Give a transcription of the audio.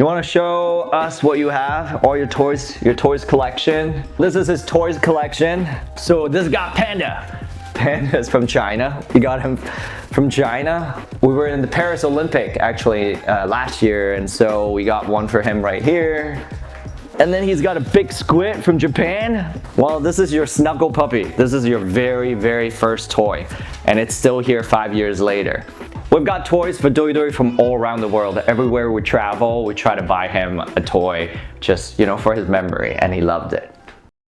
You want to show us what you have, all your toys collection? This is his toys collection. So this got Panda. Panda is from China. We got him from China. We were in the Paris Olympic actually last year, and so we got one for him right here. And then he's got a big squid from Japan. Well, this is your Snuggle Puppy. This is your very, very first toy, and it's still here 5 years later. We've got toys for Doi Doi from all around the world. Everywhere we travel, we try to buy him a toy just, for his memory, and he loved it.